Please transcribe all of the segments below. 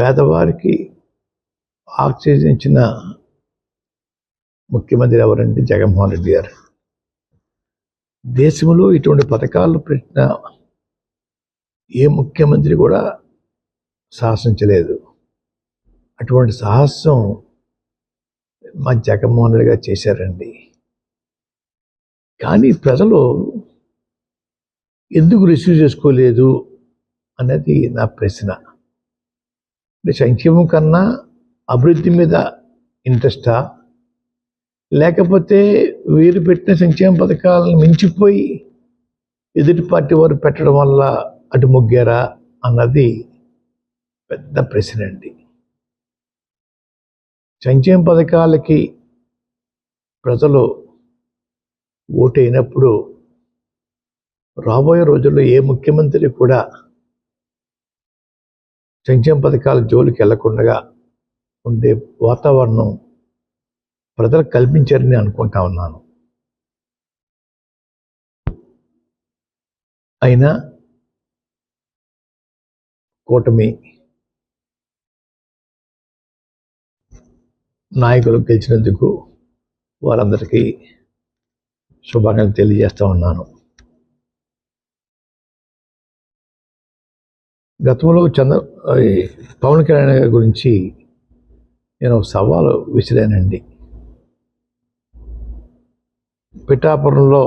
పేదవారికి ఆక్సిజన్ ఇచ్చిన ముఖ్యమంత్రి ఎవరంటే జగన్మోహన్ రెడ్డి గారు. దేశంలో ఇటువంటి పథకాలు పెట్టిన ఏ ముఖ్యమంత్రి కూడా సాహసించలేదు. అటువంటి సాహసం మా జగన్మోహన్ రెడ్డి గారు చేశారండి. కానీ ప్రజలు ఎందుకు రిసీవ్ చేసుకోలేదు అనేది నా ప్రశ్న. అంటే సంక్షేమం కన్నా అభివృద్ధి మీద ఇంట్రెస్టా, లేకపోతే వీరు పెట్టిన సంక్షేమ పథకాలను మించిపోయి ఎదుటి పార్టీ వారు పెట్టడం వల్ల అటు మొగ్గారా అన్నది పెద్ద ప్రశ్న అండి. సంక్షేమ పథకాలకి ప్రజలు ఓటైనప్పుడు రాబోయే రోజుల్లో ఏ ముఖ్యమంత్రి కూడా సంక్షేమ పథకాల జోలికి వెళ్లకుండా ఉండే వాతావరణం ప్రజలకు కల్పించారని అనుకుంటా ఉన్నాను. అయినా కూటమి నాయకులు గెలిచినందుకు వారందరికీ శుభాకాంక్షలు తెలియజేస్తూ ఉన్నాను. గతంలో పవన్ కళ్యాణ్ గారి గురించి నేను ఒక సవాలు విసిరానండి. పిఠాపురంలో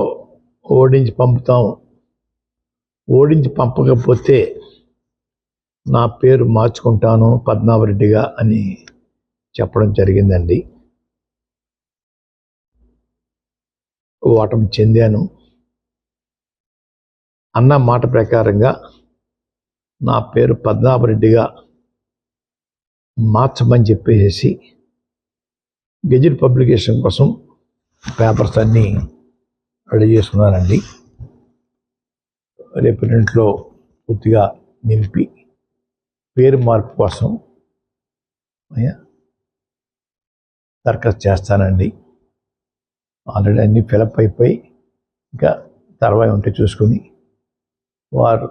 ఓడించి పంపుతాం, ఓడించి పంపకపోతే నా పేరు మార్చుకుంటాను పద్మనాభరెడ్డిగా అని చెప్పడం జరిగిందండి. ఓటమి చెందాను. అన్న మాట ప్రకారంగా నా పేరు పద్మనాభరెడ్డిగా మార్చమని చెప్పేసి గెజిట్ పబ్లికేషన్ కోసం పేపర్స్ అన్నీ రెడీ చేసుకున్నానండి. రేపు ఇంట్లో పూర్తిగా నింపి పేరు మార్పు కోసం దరఖాస్తు చేస్తానండి. ఆల్రెడీ అన్నీ ఫిలప్ అయిపోయి ఇంకా తర్వాత ఉంటే చూసుకుని వారు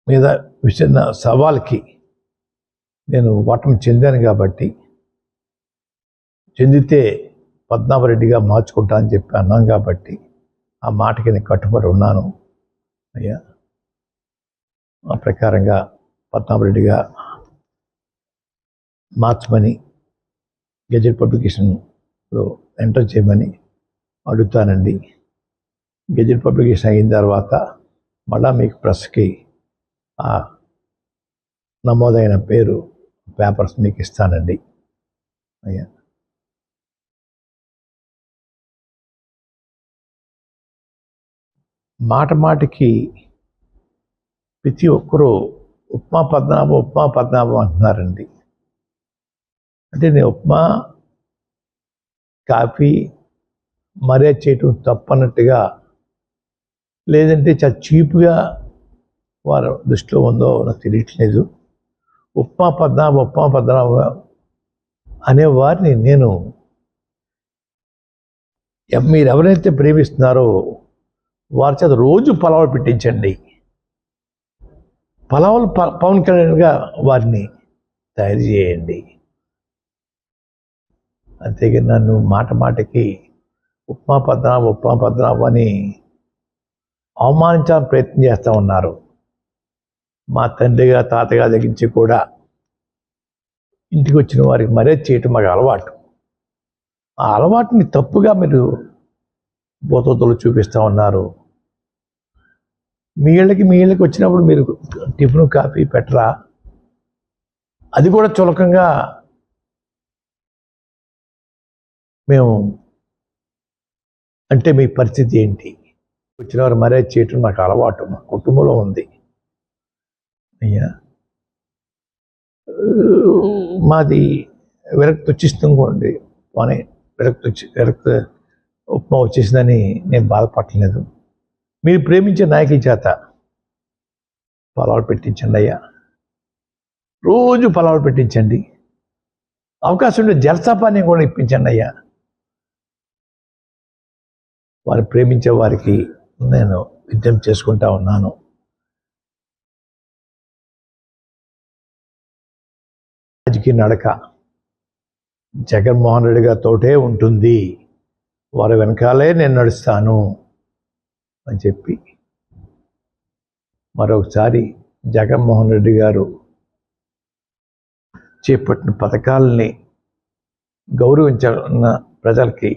మీద విసిరిన సవాల్కి నేను ఓటమి చెందాను కాబట్టి, చెందితే పద్మనాభరెడ్డిగా మార్చుకుంటా అని చెప్పి అన్నాం కాబట్టి ఆ మాటకి నేను కట్టుబడి ఉన్నాను అయ్యా. ఆ ప్రకారంగా పద్మనాభరెడ్డిగా మార్చమని గెజెట్ పబ్లికేషన్లో ఎంటర్ చేయమని అడుగుతానండి. గెజెట్ పబ్లికేషన్ అయిన తర్వాత మళ్ళా మీకు ప్రెస్కి ఆ నమోదైన పేరు పేపర్స్ మీకు ఇస్తానండి అయ్యా. మాట మాటికి ప్రతి ఒక్కరూ ఉప్మా పద్మనాభం అంటున్నారండి. అంటే నేను ఉప్మా కాఫీ మర్యాద చేయటం తప్పన్నట్టుగా, లేదంటే చాలా చీప్గా వారు దృష్టిలో ఉందో నాకు తెలియట్లేదు. ఉప్మా పద్మనాభం అనే వారిని నేను మీరు ఎవరైతే ప్రేమిస్తున్నారో వారి చేత రోజు పలావులు పెట్టించండి. పలావులు పవన్ కళ్యాణ్గా వారిని తయారు చేయండి. అంతేగాని నన్ను మాట మాటకి ఉప్మా పద్మనాభం అని అవమానించాలని ప్రయత్నం చేస్తూ ఉన్నారు. మా తండ్రిగా తాతగా దగ్గరించి కూడా ఇంటికి వచ్చిన వారికి మర్యాద చేయటం మాకు అలవాటు. ఆ అలవాటుని తప్పుగా మీరు బోతలు చూపిస్తూ ఉన్నారు. మీ ఇళ్ళకి వచ్చినప్పుడు మీరు టిఫిన్ కాఫీ పెట్టరా? అది కూడా చులకంగా మేము అంటే మీ పరిస్థితి ఏంటి? వచ్చిన వారు మర్యాద చేయటం మాకు అలవాటు, మా కుటుంబంలో ఉంది అయ్యా. మాది విరక్తి వచ్చిస్తుందండి. పోనీ విరక్తి ఉప్మా వచ్చేసిందని నేను బాధపడలేదు. మీరు ప్రేమించే నాయకుల చేత పలావులు పెట్టించండి అయ్యా. రోజు పలావులు పెట్టించండి. అవకాశం ఉంటే జలసాపాన్ని కూడా ఇప్పించండి అయ్యా. వారు ప్రేమించే వారికి నేను విజ్ఞప్తి చేసుకుంటా ఉన్నాను. రాజకీయ నడక జగన్మోహన్ రెడ్డి గారితోటే ఉంటుంది, వారి వెనకాలే నేను నడుస్తాను అని చెప్పి మరొకసారి జగన్మోహన్ రెడ్డి గారు చేపట్టిన పథకాలని గౌరవించాలన్న ప్రజలకి